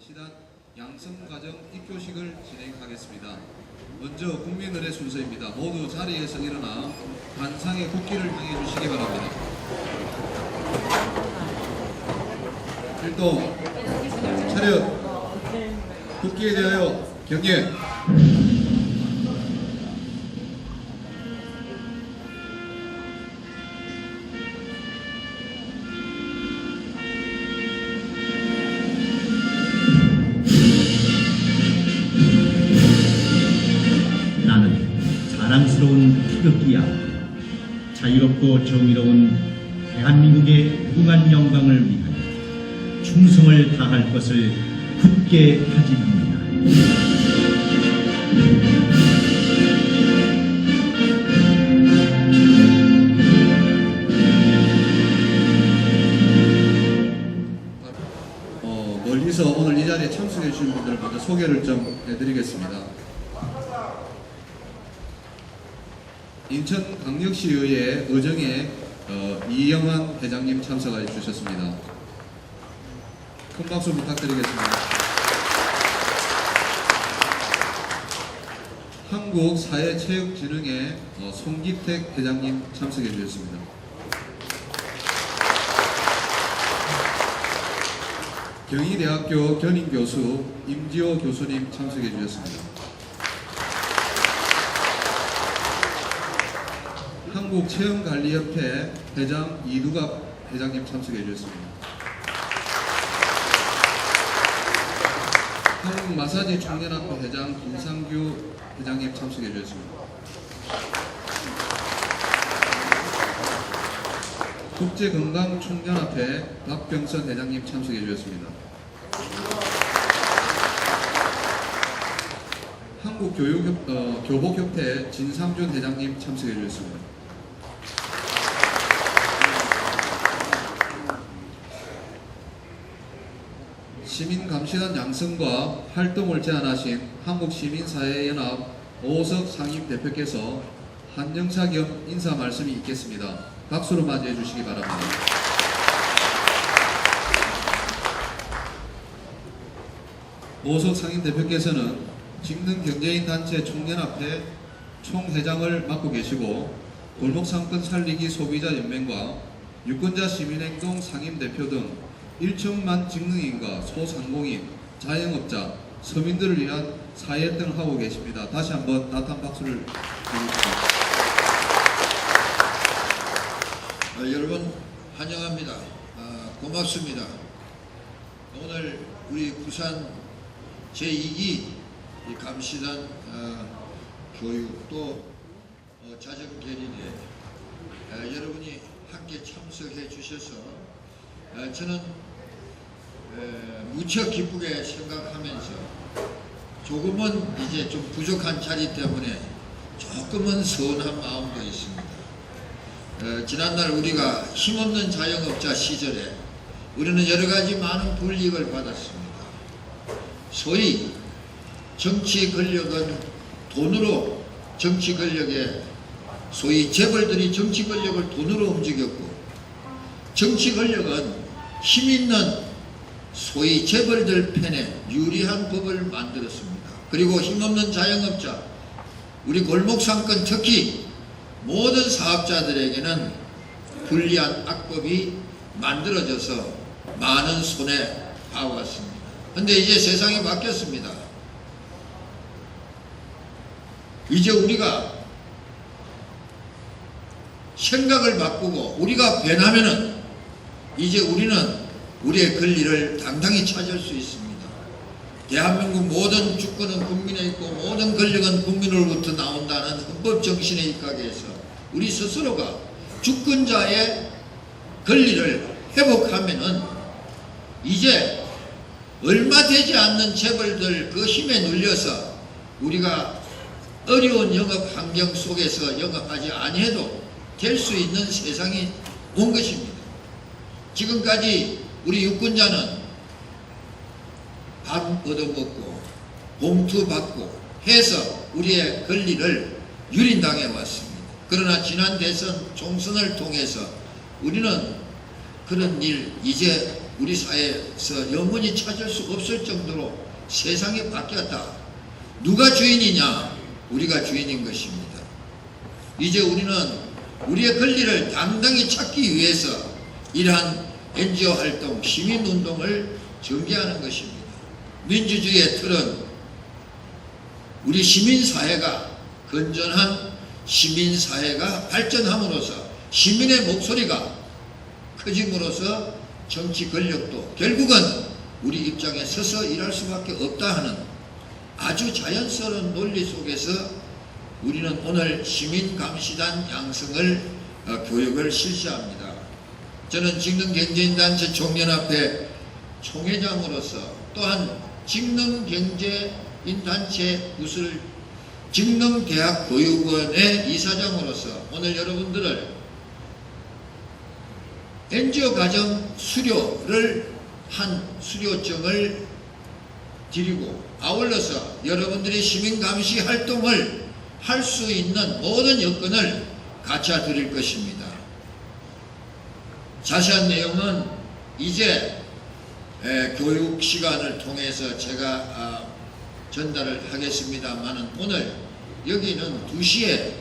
시단 양성과정 입교식을 진행하겠습니다. 먼저 국민의례 순서입니다. 모두 자리에서 일어나 관상의 국기를 향해 주시기 바랍니다. 일동 차렷. 국기에 대하여 경례. 자랑스러운 태극기야, 자유롭고 정의로운 대한민국의 무궁한 영광을 위하여 충성을 다할 것을 굳게 다짐합니다. 멀리서 오늘 이 자리에 참석해 주신 분들 먼저 소개를 좀 해드리겠습니다. 인천광역시의회 의정에 이영환 회장님 참석해 주셨습니다. 큰 박수 부탁드리겠습니다. 한국사회체육진흥회 송기택 회장님 참석해 주셨습니다. 경희대학교 견인교수 임지호 교수님 참석해 주셨습니다. 한국체험관리협회 회장 이두갑 회장님 참석해 주셨습니다. 한국마사지 청년학회 회장 김상규 회장님 참석해 주셨습니다. 국제건강총연합회 박병선 회장님 참석해 주셨습니다. 한국교복협회 진상준 회장님 참석해 주셨습니다. 시민감시단 양성과 활동을 제안하신 한국시민사회연합 오석 상임대표께서 한영사 겸 인사 말씀이 있겠습니다. 박수로 맞이해 주시기 바랍니다. 오석 상임대표께서는 직능경제인단체 총연합회 총회장을 맡고 계시고 골목상권 살리기 소비자연맹과 유권자 시민행동 상임대표 등 1천만 직능인과 소상공인, 자영업자, 서민들을 위한 사회활동을 하고 계십니다. 다시 한번 따뜻한 박수를 드리겠습니다. 여러분 환영합니다. 고맙습니다. 오늘 우리 부산 제2기 감시단 교육 또 자정결의에 여러분이 함께 참석해 주셔서 저는 무척 기쁘게 생각하면서 조금은 이제 좀 부족한 자리 때문에 조금은 서운한 마음도 있습니다. 지난날 우리가 힘없는 자영업자 시절에 우리는 여러가지 많은 불이익을 받았습니다. 소위 정치 권력은 돈으로 정치 권력에 소위 재벌들이 정치 권력을 돈으로 움직였고 정치 권력은 힘있는 소위 재벌들 편에 유리한 법을 만들었습니다. 그리고 힘없는 자영업자, 우리 골목상권 특히 모든 사업자들에게는 불리한 악법이 만들어져서 많은 손해 봐왔습니다. 그런데 이제 세상이 바뀌었습니다. 이제 우리가 생각을 바꾸고 우리가 변하면은 이제 우리는 우리의 권리를 당당히 찾을 수 있습니다. 대한민국 모든 주권은 국민에 있고 모든 권력은 국민으로부터 나온다는 헌법 정신에 입각해 해서 우리 스스로가 주권자의 권리를 회복하면은 이제 얼마 되지 않는 재벌들 그 힘에 눌려서 우리가 어려운 영업 환경 속에서 영업하지 아니해도 될 수 있는 세상이 온 것입니다. 지금까지 우리 유권자는 밥 얻어먹고 봉투 받고 해서 우리의 권리를 유린당해 왔습니다. 그러나 지난 대선 총선을 통해서 우리는 그런 일 이제 우리 사회에서 영원히 찾을 수 없을 정도로 세상이 바뀌었다. 누가 주인이냐? 우리가 주인인 것입니다. 이제 우리는 우리의 권리를 당당히 찾기 위해서 이러한 NGO 활동, 시민운동을 전개하는 것입니다. 민주주의의 틀은 우리 시민사회가 건전한 시민사회가 발전함으로써 시민의 목소리가 커짐으로써 정치 권력도 결국은 우리 입장에 서서 일할 수밖에 없다 하는 아주 자연스러운 논리 속에서 우리는 오늘 시민감시단 양성을 교육을 실시합니다. 저는 직능경제인단체 총연합회 총회장으로서 또한 직능경제인단체 직능대학교육원의 이사장으로서 오늘 여러분들을 NGO 가정 수료를 한 수료증을 드리고 아울러서 여러분들이 시민감시 활동을 할 수 있는 모든 여건을 갖춰 드릴 것입니다. 자세한 내용은 이제 교육 시간을 통해서 제가 전달을 하겠습니다만은 오늘 여기는 2시에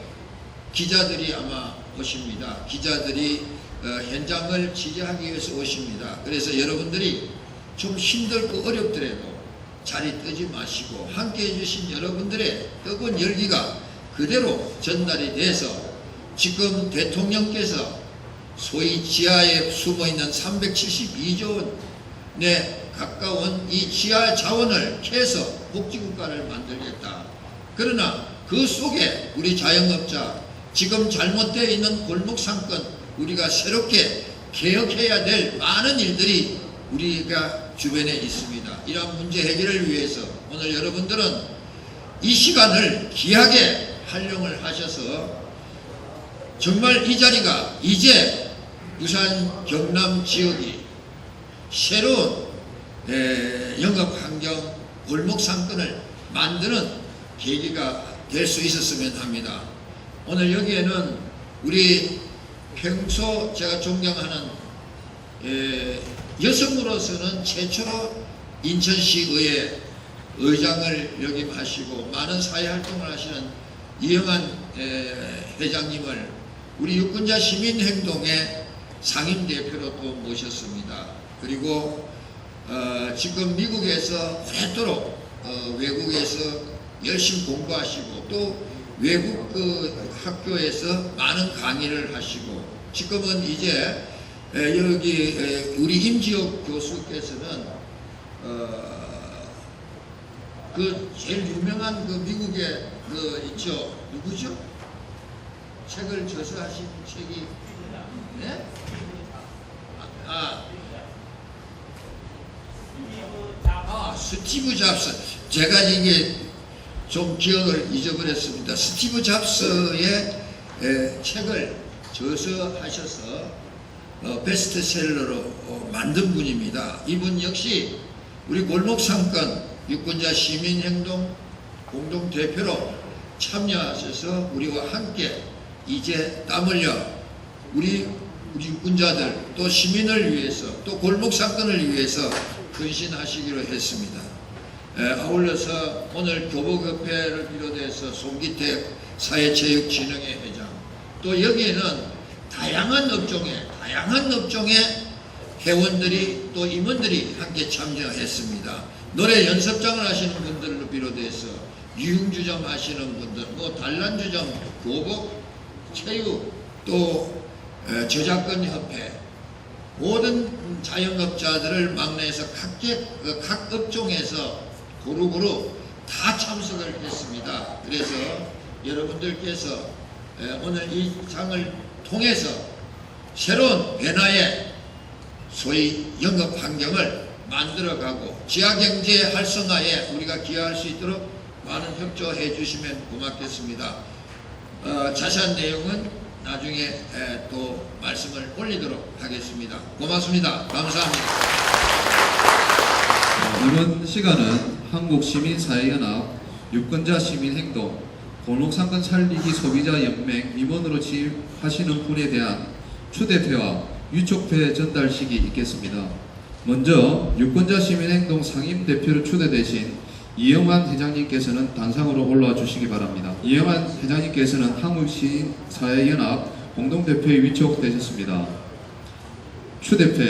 기자들이 아마 오십니다. 기자들이 현장을 취재하기 위해서 오십니다. 그래서 여러분들이 좀 힘들고 어렵더라도 자리 뜨지 마시고 함께 해주신 여러분들의 뜨거운 열기가 그대로 전달이 돼서 지금 대통령께서 소위 지하에 숨어있는 372조 원에 가까운 이 지하 자원을 캐서 복지국가를 만들겠다. 그러나 그 속에 우리 자영업자 지금 잘못되어 있는 골목상권 우리가 새롭게 개혁해야 될 많은 일들이 우리가 주변에 있습니다. 이러한 문제 해결을 위해서 오늘 여러분들은 이 시간을 귀하게 활용을 하셔서 정말 이 자리가 이제 부산 경남 지역이 새로운 영업환경 골목상권을 만드는 계기가 될 수 있었으면 합니다. 오늘 여기에는 우리 평소 제가 존경하는 여성으로서는 최초로 인천시의회 의장을 역임하시고 많은 사회활동을 하시는 이영환 회장님을 우리 유권자 시민행동의 상임대표로 또 모셨습니다. 그리고 지금 미국에서 오랫도록 외국에서 열심히 공부하시고 또 외국 그 학교에서 많은 강의를 하시고 지금은 이제 여기 우리 임지혁 교수께서는 그 제일 유명한 그 미국의 그 있죠 누구죠? 책을 저서하신 책이 네? 스티브 잡스. 제가 이게 좀 기억을 잊어버렸습니다. 스티브 잡스의 책을 저서하셔서 베스트셀러로 만든 분입니다. 이분 역시 우리 골목상권 유권자 시민행동 공동대표로 참여하셔서 우리와 함께 이제 땀 흘려 우리 유권자들 또 시민을 위해서 또 골목상권을 위해서 헌신하시기로 했습니다. 아울러서 오늘 교복협회를 비롯해서 송기택 사회체육진흥회 회장 또 여기에는 다양한 업종의 회원들이 또 임원들이 함께 참여했습니다. 노래 연습장을 하시는 분들로 비롯해서 유흥주점 하시는 분들, 뭐 단란주점, 교복, 체육, 또 저작권협회 모든 자영업자들을 막내해서 각 업종에서 고루고루 다 참석을 했습니다. 그래서 여러분들께서 오늘 이 장을 통해서 새로운 변화의 소위 영업 환경을 만들어가고 지하경제 활성화에 우리가 기여할 수 있도록 많은 협조해 주시면 고맙겠습니다. 자세한 내용은 나중에 또 말씀을 올리도록 하겠습니다. 고맙습니다. 감사합니다. 이번 시간은 한국시민사회연합 유권자시민행동 골목상권 살리기 소비자연맹 임원으로 취임하시는 분에 대한 추대표와 유촉표 전달식이 있겠습니다. 먼저 유권자 시민행동 상임대표로 추대되신 이영환 회장님께서는 단상으로 올라와 주시기 바랍니다. 이영환 회장님께서는 한국시민사회연합 공동대표에 위촉되셨습니다. 추대표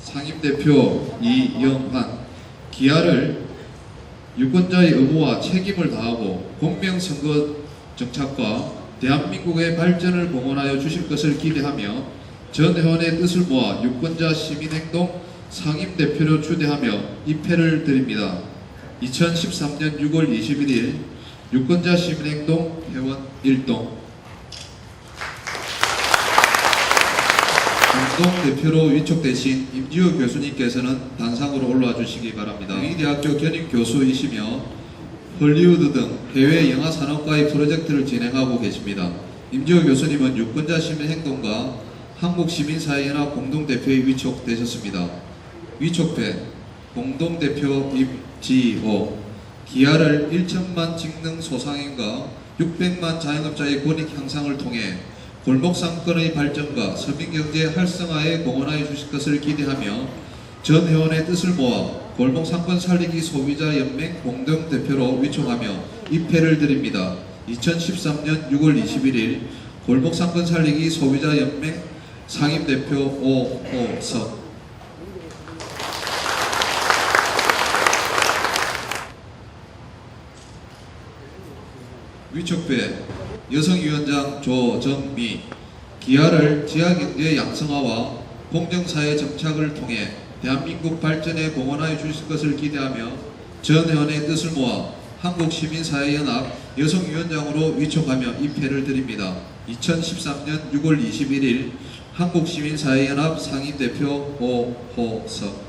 상임대표 이영환, 기하를 유권자의 의무와 책임을 다하고 공명선거 정착과 대한민국의 발전을 봉헌하여 주실 것을 기대하며 전 회원의 뜻을 모아 유권자 시민행동 상임대표로 추대하며 입회를 드립니다. 2013년 6월 21일 유권자 시민행동 회원 1동 공동대표로 위촉되신 임지호 교수님께서는 단상으로 올라와 주시기 바랍니다. 명의대학교 견임교수이시며 헐리우드 등 해외 영화산업과의 프로젝트를 진행하고 계십니다. 임지호 교수님은 유권자 시민행동과 한국시민사회연합 공동대표에 위촉되셨습니다. 위촉회 공동대표 임지호, 기하를 1천만 직능 소상인과 600만 자영업자의 권익 향상을 통해 골목상권의 발전과 서민경제 활성화에 공헌하여 주실 것을 기대하며 전 회원의 뜻을 모아 골목상권 살리기 소비자연맹 공동대표로 위촉하며 입회를 드립니다. 2013년 6월 21일 골목상권 살리기 소비자연맹 상임대표 오호석. 위촉회 여성위원장 조정미, 기하를 지하경제 양성화와 공정사회 정착을 통해 대한민국 발전에 공헌하여 주실 것을 기대하며 전 회원의 뜻을 모아 한국시민사회연합 여성위원장으로 위촉하며 입회를 드립니다. 2013년 6월 21일 한국시민사회연합 상임대표 오호석.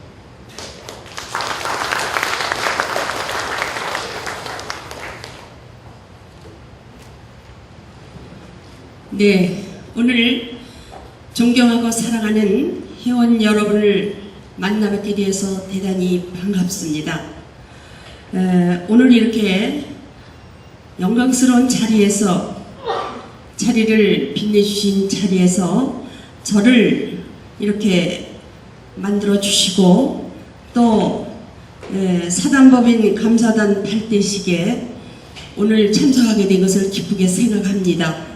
네, 오늘 존경하고 사랑하는 회원 여러분을 만나뵙게 되어서 대단히 반갑습니다. 오늘 이렇게 영광스러운 자리를 빛내주신 자리에서 저를 이렇게 만들어주시고 또 사단법인 감사단 발대식에 오늘 참석하게 된 것을 기쁘게 생각합니다.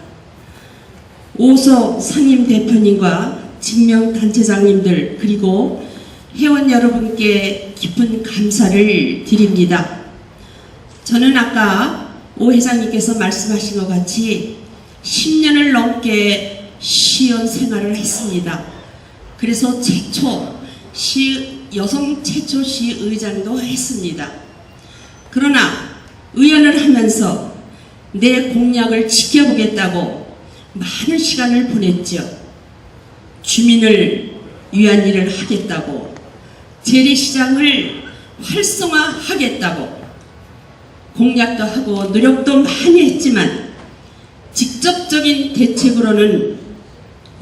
오석 상임대표님과 직명단체장님들 그리고 회원 여러분께 깊은 감사를 드립니다. 저는 아까 오 회장님께서 말씀하신 것 같이 10년을 넘게 시의원 생활을 했습니다. 그래서 여성 최초 시의장도 했습니다. 그러나 의원을 하면서 내 공약을 지켜보겠다고 많은 시간을 보냈죠. 주민을 위한 일을 하겠다고, 재래시장을 활성화하겠다고 공약도 하고 노력도 많이 했지만 직접적인 대책으로는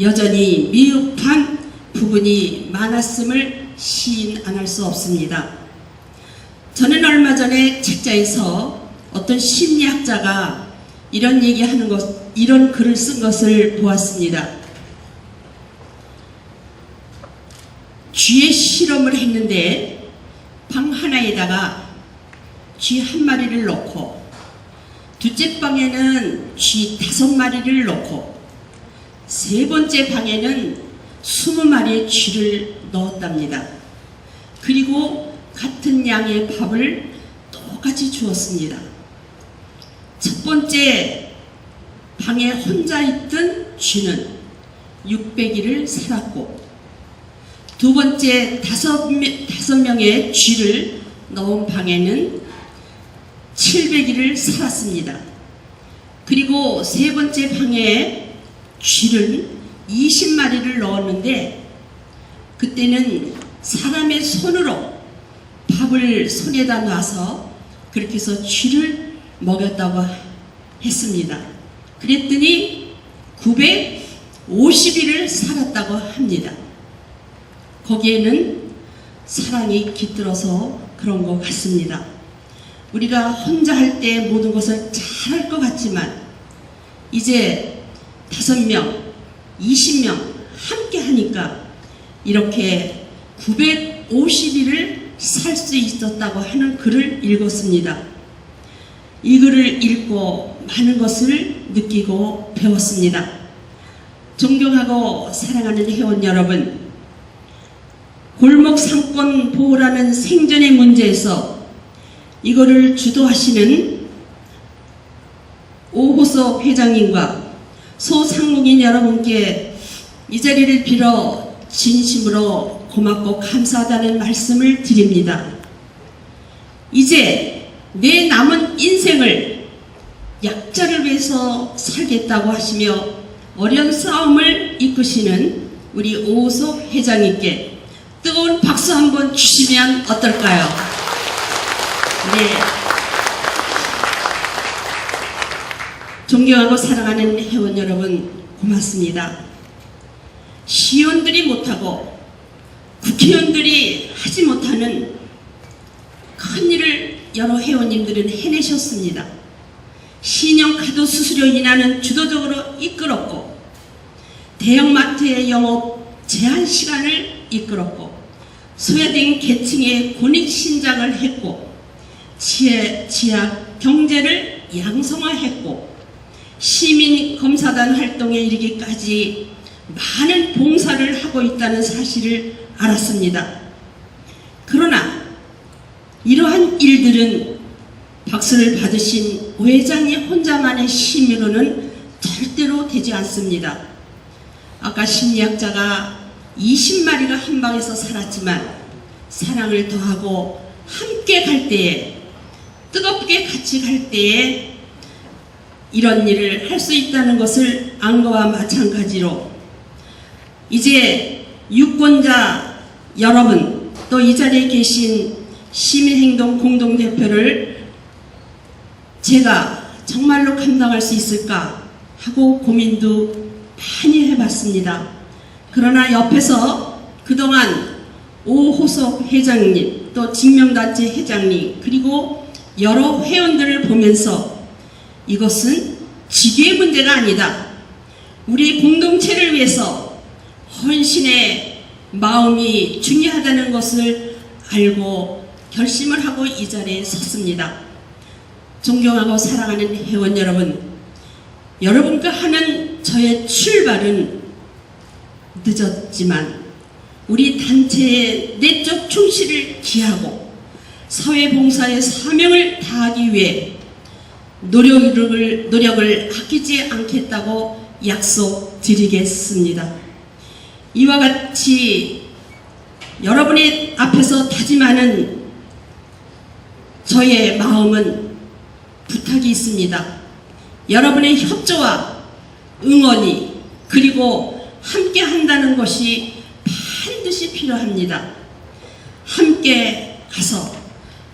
여전히 미흡한 부분이 많았음을 시인 안 할 수 없습니다. 저는 얼마 전에 책자에서 어떤 심리학자가 이런 글을 쓴 것을 보았습니다. 쥐의 실험을 했는데 방 하나에다가 쥐 1마리를 넣고 둘째 방에는 쥐 5마리를 넣고 세 번째 방에는 20마리의 쥐를 넣었답니다. 그리고 같은 양의 밥을 똑같이 주었습니다. 첫 번째 방에 혼자 있던 쥐는 600일을 살았고 두 번째 5명의 쥐를 넣은 방에는 700일을 살았습니다. 그리고 세 번째 방에 쥐를 20마리를 넣었는데 그때는 사람의 손으로 밥을 손에다 놔서 그렇게 해서 쥐를 먹였다고 했습니다. 그랬더니 950일을 살았다고 합니다. 거기에는 사랑이 깃들어서 그런 것 같습니다. 우리가 혼자 할 때 모든 것을 잘할 것 같지만 이제 5명, 20명 함께 하니까 이렇게 50일을 살 수 있었다고 하는 글을 읽었습니다. 이 글을 읽고 많은 것을 느끼고 배웠습니다. 존경하고 사랑하는 회원 여러분, 골목 상권 보호라는 생존의 문제에서 이거를 주도하시는 오호석 회장님과 소상공인 여러분께 이 자리를 빌어 진심으로 고맙고 감사하다는 말씀을 드립니다. 이제 내 남은 인생을 약자를 위해서 살겠다고 하시며 어려운 싸움을 이끄시는 우리 오호석 회장님께 뜨거운 박수 한번 주시면 어떨까요? 네. 존경하고 사랑하는 회원 여러분, 고맙습니다. 시의원들이 못하고 국회의원들이 하지 못하는 큰 일을 여러 회원님들은 해내셨습니다. 신용카드 수수료 인하는 주도적으로 이끌었고, 대형마트의 영업 제한 시간을 이끌었고, 소외된 계층의 권익신장을 했고, 지역 경제를 양성화했고, 시민검사단 활동에 이르기까지 많은 봉사를 하고 있다는 사실을 알았습니다. 그러나 이러한 일들은 박수를 받으신 오 회장님 혼자만의 힘으로는 절대로 되지 않습니다. 아까 심리학자가 20마리가 한 방에서 살았지만 사랑을 더하고 함께 갈 때에, 뜨겁게 같이 갈 때에 이런 일을 할 수 있다는 것을 안 거와 마찬가지로 이제 유권자 여러분, 또 이 자리에 계신 시민행동 공동대표를 제가 정말로 감당할 수 있을까 하고 고민도 많이 해봤습니다. 그러나 옆에서 그동안 오호석 회장님, 또 직명단체 회장님, 그리고 여러 회원들을 보면서 이것은 직위의 문제가 아니다. 우리 공동체를 위해서 헌신의 마음이 중요하다는 것을 알고 결심을 하고 이 자리에 섰습니다. 존경하고 사랑하는 회원 여러분, 여러분과 하는 저의 출발은 늦었지만 우리 단체의 내적 충실을 기하고 사회봉사의 사명을 다하기 위해 노력을 아끼지 않겠다고 약속드리겠습니다. 이와 같이 여러분의 앞에서 다짐하는 저의 마음은 부탁이 있습니다. 여러분의 협조와 응원이, 그리고 함께 한다는 것이 반드시 필요합니다. 함께 가서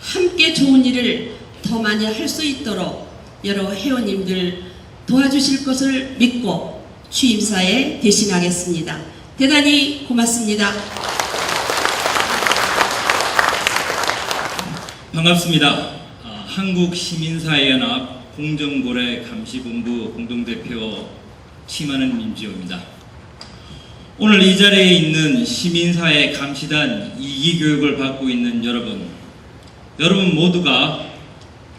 함께 좋은 일을 더 많이 할 수 있도록 여러 회원님들 도와주실 것을 믿고 취임사에 대신하겠습니다. 대단히 고맙습니다. 반갑습니다. 한국시민사회연합 공정거래 감시본부 공동대표 취임하는 임지호입니다. 오늘 이 자리에 있는 시민사회 감시단 2기 교육을 받고 있는 여러분 모두가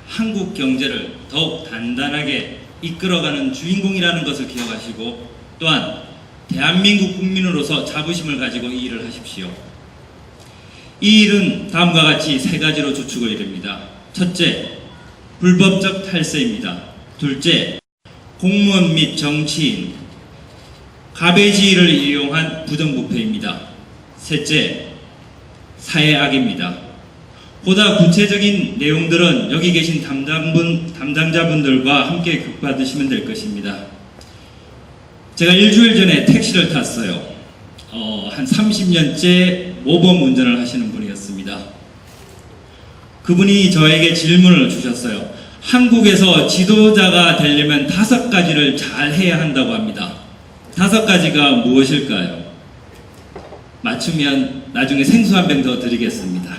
한국 경제를 더욱 단단하게 이끌어가는 주인공이라는 것을 기억하시고, 또한 대한민국 국민으로서 자부심을 가지고 이 일을 하십시오. 이 일은 다음과 같이 세 가지로 주축을 이룹니다. 첫째, 불법적 탈세입니다. 둘째, 공무원 및 정치인, 가배지의를 이용한 부정부패입니다. 셋째, 사회악입니다. 보다 구체적인 내용들은 여기 계신 담당자분들과 함께 교육받으시면 될 것입니다. 제가 일주일 전에 택시를 탔어요. 한 30년째 모범 운전을 하시는 분이었습니다. 그분이 저에게 질문을 주셨어요. 한국에서 지도자가 되려면 5가지를 잘 해야 한다고 합니다. 5가지가 무엇일까요? 맞추면 나중에 생수 한 병 더 드리겠습니다.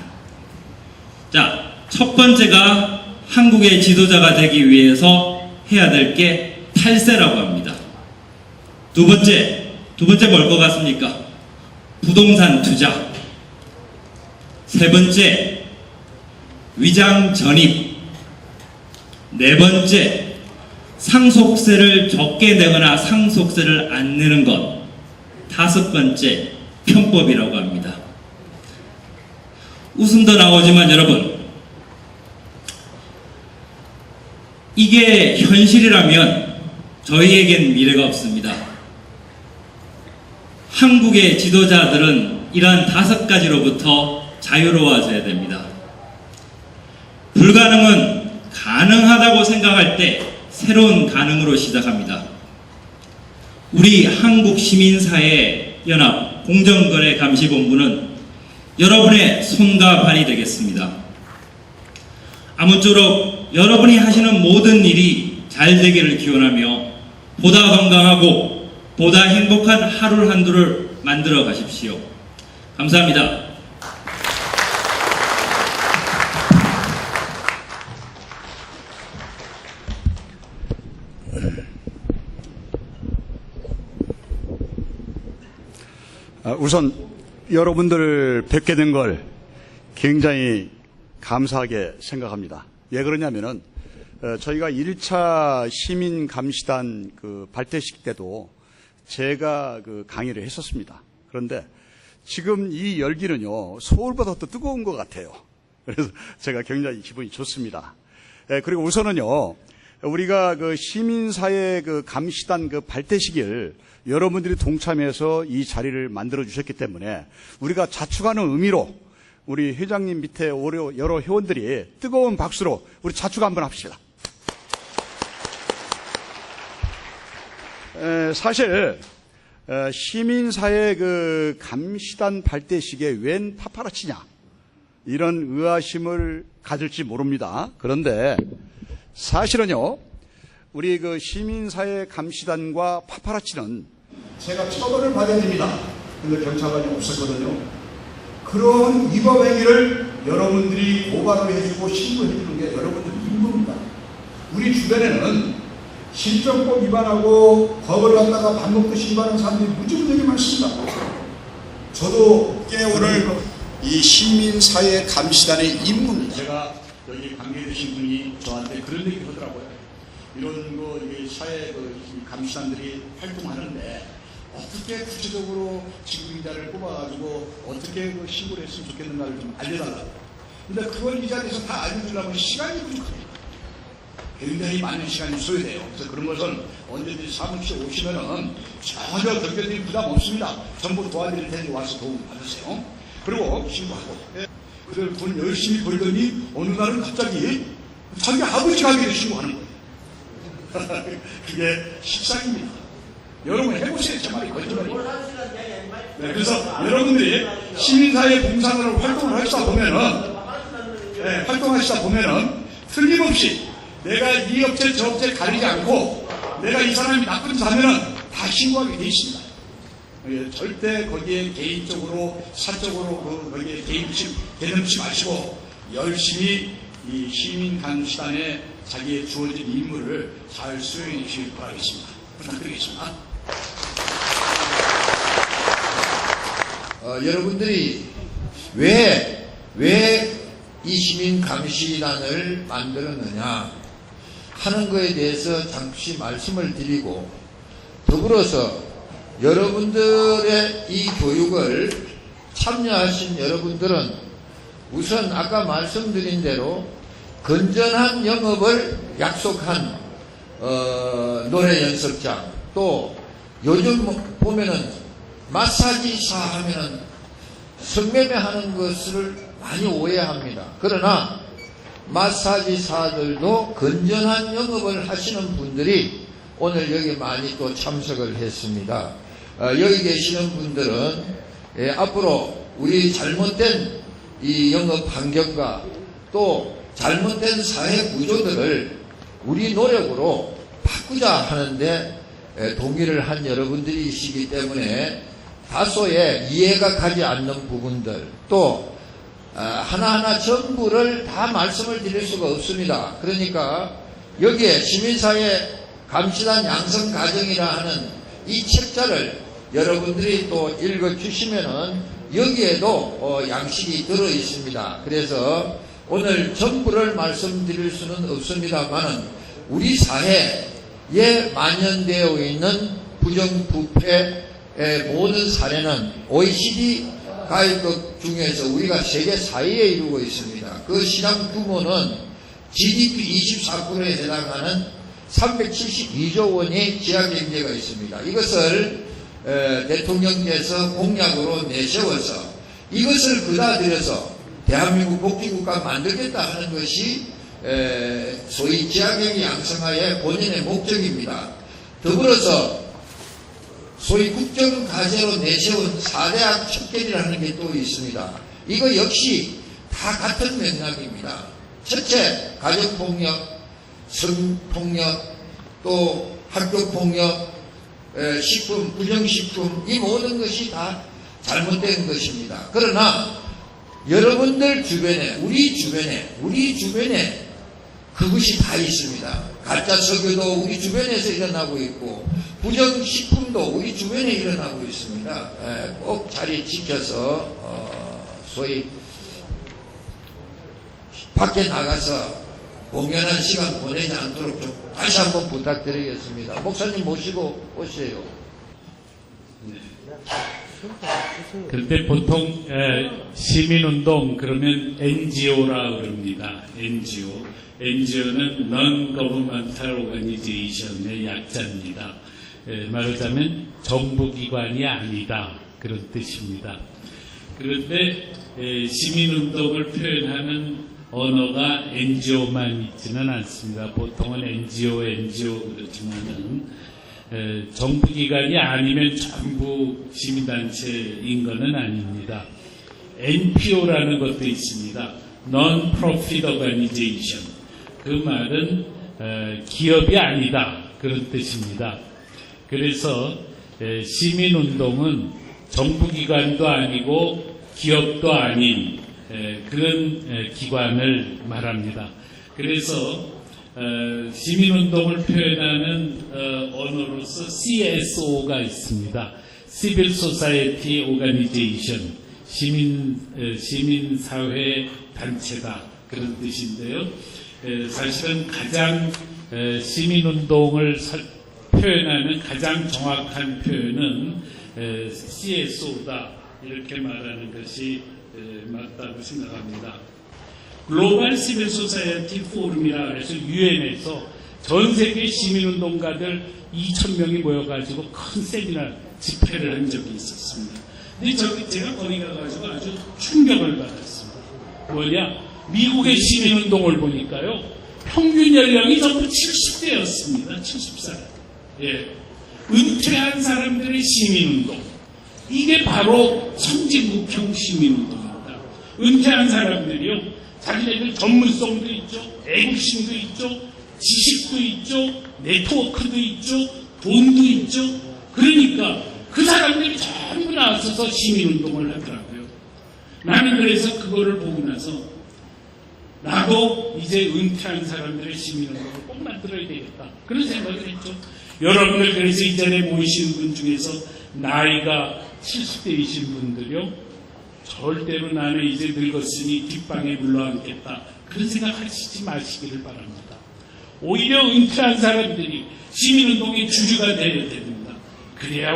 자, 첫 번째가 한국의 지도자가 되기 위해서 해야 될 게 탈세라고 합니다. 두 번째 뭘 것 같습니까? 부동산 투자. 세 번째, 위장 전입. 네 번째, 상속세를 적게 내거나 상속세를 안 내는 것. 다섯 번째, 편법이라고 합니다. 웃음도 나오지만 여러분, 이게 현실이라면 저희에겐 미래가 없습니다. 한국의 지도자들은 이러한 다섯 가지로부터 자유로워져야 됩니다. 불가능은 가능하다고 생각할 때 새로운 가능으로 시작합니다. 우리 한국시민사회연합 공정거래감시본부는 여러분의 손과 발이 되겠습니다. 아무쪼록 여러분이 하시는 모든 일이 잘 되기를 기원하며 보다 건강하고 보다 행복한 하루 한두를 만들어 가십시오. 감사합니다. 우선 여러분들을 뵙게 된 걸 굉장히 감사하게 생각합니다. 왜 그러냐면은 저희가 1차 시민감시단 발대식 때도 제가 강의를 했었습니다. 그런데 지금 이 열기는요, 서울보다 더 뜨거운 것 같아요. 그래서 제가 굉장히 기분이 좋습니다. 그리고 우선은요, 우리가 시민사회 감시단 발대식을 여러분들이 동참해서 이 자리를 만들어 주셨기 때문에 우리가 자축하는 의미로 우리 회장님 밑에 여러 회원들이 뜨거운 박수로 우리 자축 한번 합시다. 사실 시민사회 감시단 발대식에 웬 파파라치냐 이런 의아심을 가질지 모릅니다. 그런데 사실은요, 우리 시민사회 감시단과 파파라치는 제가 처벌을 받아야 됩니다. 근데 경찰관이 없었거든요. 그런 위법 행위를 여러분들이 고발을 해주고 신고해주는 게 여러분들 임무입니다. 우리 주변에는 실정법 위반하고 법을 갖다가 밥 먹듯이 위반하는 사람들이 무지무지하게 많습니다. 저도 오늘 이 시민사회 감시단의 임무입니다. 제가 여기 관계되신 분이 저한테 그런 얘기를 하더라고요. 이런 사회 감시단들이 활동하는데 어떻게 구체적으로 지구인자를 뽑아가지고 어떻게 신고를 했으면 좋겠는가를 좀 알려달라고. 근데 그걸 이 자리에서 다 알려주려면 시간이 부족합니다. 굉장히 많은 시간이 소요돼요. 그래서 그런 것은 언제든지 사무실에 오시면은 전혀 경계들이 부담 없습니다. 전부 도와드릴 테니 와서 도움 받으세요. 그리고 신고하고. 그래서 돈 열심히 벌더니 어느 날은 갑자기 자기 아버지 가게를 신고하는 거예요. 그게 식상입니다. 여러분 해보세요. 제 말이 거짓말이에요. 네, 그래서 여러분들이 시민사회 봉사를 활동을 하시다 보면은 틀림없이 내가 이 업체 저 업체 가리지 않고 내가 이 사람이 나쁜 자면은 다 신고하게 돼 있습니다. 절대 거기에 개인적으로 사적으로 거기에 개념치 마시고 열심히 이 시민감시단에 자기의 주어진 임무를 잘 수행해 주시길 바라겠습니다. 부탁드리겠습니다. 여러분들이 왜 이 시민감시단을 만들었느냐 하는 것에 대해서 잠시 말씀을 드리고, 더불어서 여러분들의 이 교육을 참여하신 여러분들은 우선 아까 말씀드린 대로 건전한 영업을 약속한 노래 연습장, 또 요즘 보면은 마사지사 하면은 성매매 하는 것을 많이 오해합니다. 그러나 마사지사들도 건전한 영업을 하시는 분들이 오늘 여기 많이 또 참석을 했습니다. 여기 계시는 분들은 앞으로 우리 잘못된 이 영업 환경과 또 잘못된 사회 구조들을 우리 노력으로 바꾸자 하는데 동의를 한 여러분들이시기 때문에 다소의 이해가 가지 않는 부분들, 또 하나하나 전부를 다 말씀을 드릴 수가 없습니다. 그러니까 여기에 시민사회 감시단 양성과정이라 하는 이 책자를 여러분들이 또 읽어주시면은 여기에도 양식이 들어 있습니다. 그래서 오늘 전부를 말씀드릴 수는 없습니다만은 우리 사회에 만연되어 있는 부정부패의 모든 사례는 OECD 가입국 중에서 우리가 세계 4위에 이루고 있습니다. 그 시장 규모는 GDP 24%에 해당하는 372조 원의 지하경제가 있습니다. 이것을 대통령께서 공약으로 내세워서 이것을 거다들여서 대한민국 복지국가 만들겠다 하는 것이 소위 지하경제 양성화의 본인의 목적입니다. 더불어서 소위 국정과제로 내세운 4대학 척결이라는 게 또 있습니다. 이거 역시 다 같은 맥락입니다. 첫째, 가정폭력, 성폭력, 또 학교폭력, 식품, 부정식품, 이 모든 것이 다 잘못된 것입니다. 그러나 여러분들 주변에, 우리 주변에 그것이 다 있습니다. 가짜 석유도 우리 주변에서 일어나고 있고 부정식품도 우리 주변에 일어나고 있습니다. 꼭 자리 지켜서 소위 밖에 나가서 공연한 시간 보내지 않도록 좀 다시 한번 부탁드리겠습니다. 목사님 모시고 오세요. 그런데 보통 시민운동 그러면 NGO라 그럽니다. NGO는 Non-Governmental Organization의 약자입니다. 말하자면 정부기관이 아니다 그런 뜻입니다. 그런데 시민운동을 표현하는 언어가 NGO만 있지는 않습니다. 보통은 NGO 그렇지만은 정부기관이 아니면 전부 시민단체인 것은 아닙니다. NPO라는 것도 있습니다. Non-Profit Organization. 그 말은 기업이 아니다 그런 뜻입니다. 그래서 시민운동은 정부기관도 아니고 기업도 아닌 그런 기관을 말합니다. 그래서 시민운동을 표현하는 언어로서 CSO가 있습니다. Civil Society Organization, 시민사회 단체다 그런 뜻인데요. 사실은 가장 시민운동을 표현하는 가장 정확한 표현은 CSO다 이렇게 말하는 것이 맞다고 생각합니다. 글로벌 시빌 소사이어티 포럼이라 해서 유엔에서 전 세계 시민운동가들 2,000명이 모여가지고 큰 세미나 집회를 한 적이 있었습니다. 근데 제가 거기 가가지고 아주 충격을 받았습니다. 뭐냐? 미국의 시민운동을 보니까요, 평균 연령이 전부 70대였습니다. 70살. 예. 은퇴한 사람들의 시민운동. 이게 바로 선진국형 시민운동입니다. 은퇴한 사람들이요, 자기네들 전문성도 있죠, 애국심도 있죠, 지식도 있죠, 네트워크도 있죠, 돈도 있죠. 그러니까 그 사람들이 전부 나서서 시민운동을 하더라고요. 나는 그래서 그거를 보고 나서 나도 이제 은퇴한 사람들의 시민운동을 꼭 만들어야 되겠다 그런 생각을 했죠. 여러분들 그래서 이전에 모이신 분 중에서 나이가 70대이신 분들요, 절대로 나는 이제 늙었으니 뒷방에 물러앉겠다 그런 생각하시지 마시기를 바랍니다. 오히려 은퇴한 사람들이 시민운동의 주류가 되어야 됩니다. 그래야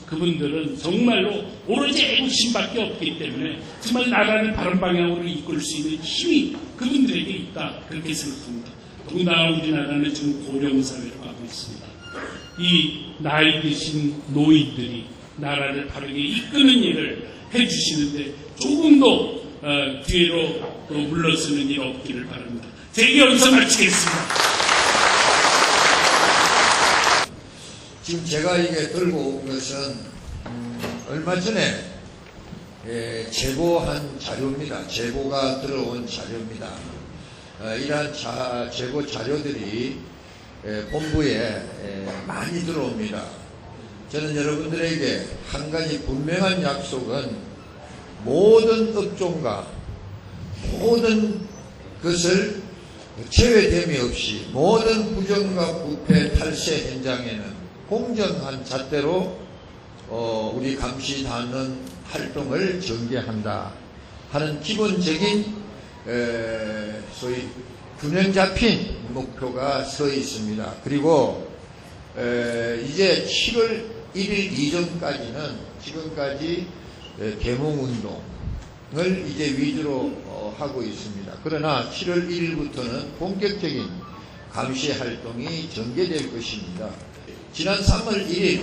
그분들은 정말로 오로지 애국심밖에 없기 때문에 정말 나라를 바른 방향으로 이끌 수 있는 힘이 그분들에게 있다 그렇게 생각합니다. 더구나 우리나라는 지금 고령사회로 가고 있습니다. 이 나이 드신 노인들이 나라를 바르게 이끄는 일을 해주시는데 조금도 뒤로 또 물러서는 일 없기를 바랍니다. 제 얘기 여기서 마치겠습니다. 지금 제가 이게 들고 온 것은 얼마 전에 제보한 자료입니다. 제보가 들어온 자료입니다. 이러한 제보 자료들이 본부에 많이 들어옵니다. 저는 여러분들에게 한 가지 분명한 약속은 모든 업종과 모든 것을 제외됨이 없이 모든 부정과 부패 탈세 현장에는 공정한 잣대로 우리 감시단은 활동을 전개한다 하는 기본적인 소위 균형 잡힌 목표가 서 있습니다. 그리고 이제 7월 1일 이전까지는 지금까지 계몽운동을 이제 위주로 하고 있습니다. 그러나 7월 1일부터는 본격적인 감시 활동이 전개될 것입니다. 지난 3월 1일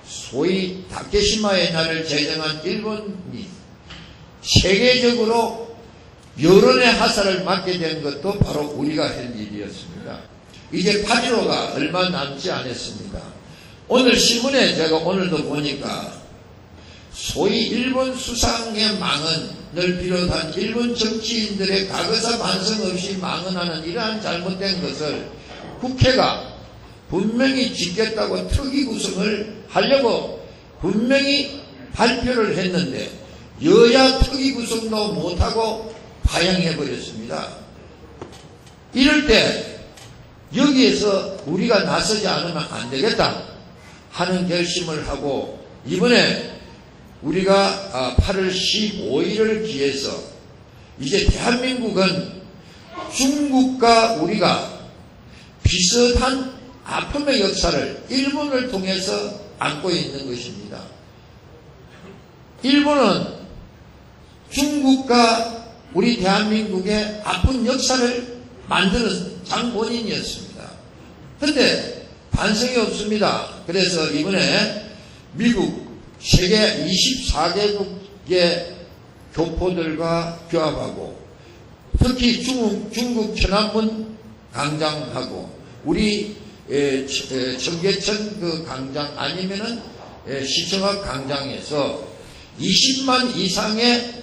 소위 다케시마의 날을 제정한 일본이 세계적으로 여론의 화살을 맞게 된 것도 바로 우리가 한 일이었습니다. 이제 8.15가 얼마 남지 않았습니다. 오늘 신문에 제가 오늘도 보니까 소위 일본 수상의 망언을 비롯한 일본 정치인들의 가거사 반성 없이 망언하는 이러한 잘못된 것을 국회가 분명히 지켰다고 특위 구성을 하려고 분명히 발표를 했는데 여야 특위 구성도 못하고 파행해버렸습니다. 이럴 때 여기에서 우리가 나서지 않으면 안 되겠다 하는 결심을 하고 이번에 우리가 8월 15일을 기해서 이제 대한민국은 중국과 우리가 비슷한 아픔의 역사를 일본을 통해서 안고 있는 것입니다. 일본은 중국과 우리 대한민국의 아픈 역사를 만드는 장본인이었습니다. 그런데 반성이 없습니다. 그래서 이번에 미국 세계 24개국의 교포들과 교합하고 특히 중국 천안문 광장하고 우리 청계천 그 광장 아니면은 시청 앞 광장에서 20만 이상의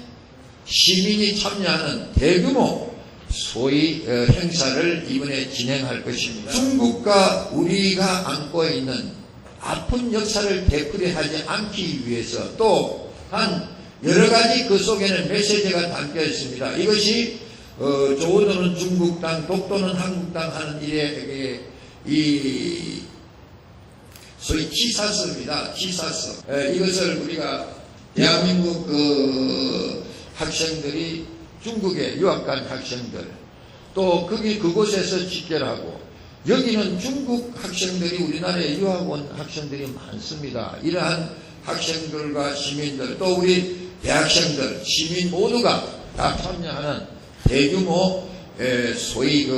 시민이 참여하는 대규모 소위 행사를 이번에 진행할 것입니다. 중국과 우리가 안고 있는 아픈 역사를 되풀이하지 않기 위해서 또한 여러 가지 그 속에는 메시지가 담겨 있습니다. 이것이 조도는 중국 땅, 독도는 한국 땅 하는 일에 이 소위 치사서입니다. 치사서. 이것을 우리가 대한민국 그 학생들이 중국에 유학 간 학생들 또 그곳에서 집결하고 여기는 중국 학생들이 우리나라에 유학 온 학생들이 많습니다. 이러한 학생들과 시민들 또 우리 대학생들 시민 모두가 다 참여하는 대규모 소위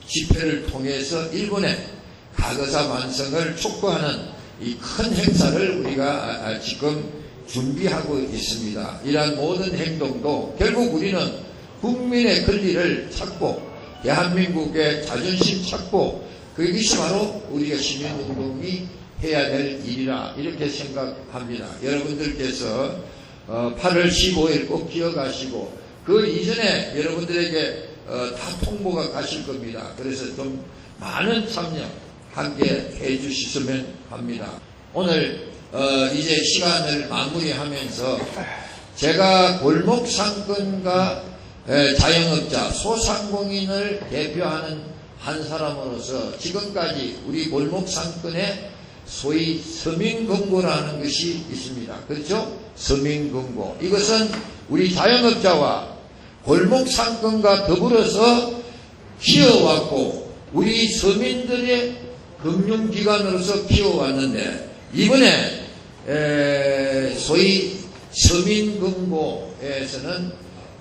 집회를 통해서 일본의 가거사 반성을 촉구하는 이 큰 행사를 우리가 지금 준비하고 있습니다. 이러한 모든 행동도 결국 우리는 국민의 권리를 찾고 대한민국의 자존심 찾고 그것이 바로 우리가 시민운동이 해야 될 일이라 이렇게 생각합니다. 여러분들께서 8월 15일 꼭 기억하시고 그 이전에 여러분들에게 다 통보가 가실 겁니다. 그래서 좀 많은 참여 함께 해주셨으면 합니다. 오늘 이제 시간을 마무리하면서 제가 골목 상권과 자영업자, 소상공인을 대표하는 한 사람으로서 지금까지 우리 골목 상권에 소위 서민금고라는 것이 있습니다. 그렇죠? 서민금고. 이것은 우리 자영업자와 골목 상권과 더불어서 키워왔고 우리 서민들의 금융기관으로서 키워왔는데 이번에 소위 서민금고에서는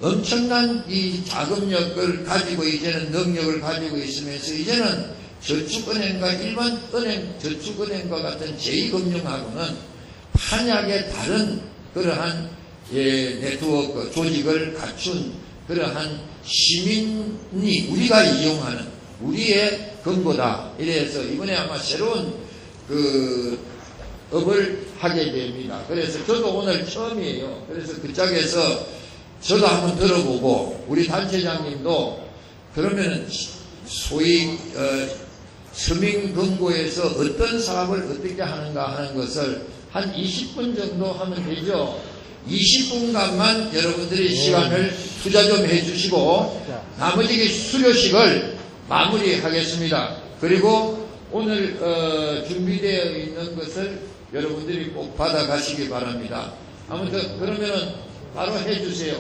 엄청난 이 자금력을 가지고 이제는 능력을 가지고 있으면서 이제는 저축은행과 일반 은행 저축은행과 같은 제2금융하고는 판약의 다른 그러한 네트워크 조직을 갖춘 그러한 시민이 우리가 이용하는 우리의 금고다. 이래서 이번에 아마 새로운 그 업을 하게 됩니다. 그래서 저도 오늘 처음이에요. 그래서 그 짝에서 저도 한번 들어보고 우리 단체장님도 그러면 소위 서민금고에서 어떤 사업을 어떻게 하는가 하는 것을 한 20분 정도 하면 되죠. 20분간만 여러분들이 시간을 투자 좀 해주시고 나머지 수료식을 마무리하겠습니다. 그리고 오늘 준비되어 있는 것을 여러분들이 꼭 받아가시기 바랍니다. 아무튼 그러면은 바로 해주세요.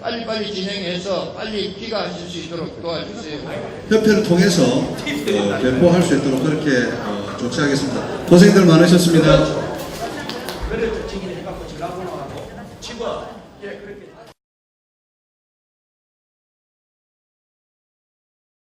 빨리빨리 진행해서 빨리 귀가하실 수 있도록 도와주세요. 협회를 통해서 배포할 수 있도록 그렇게 조치하겠습니다. 고생들 많으셨습니다.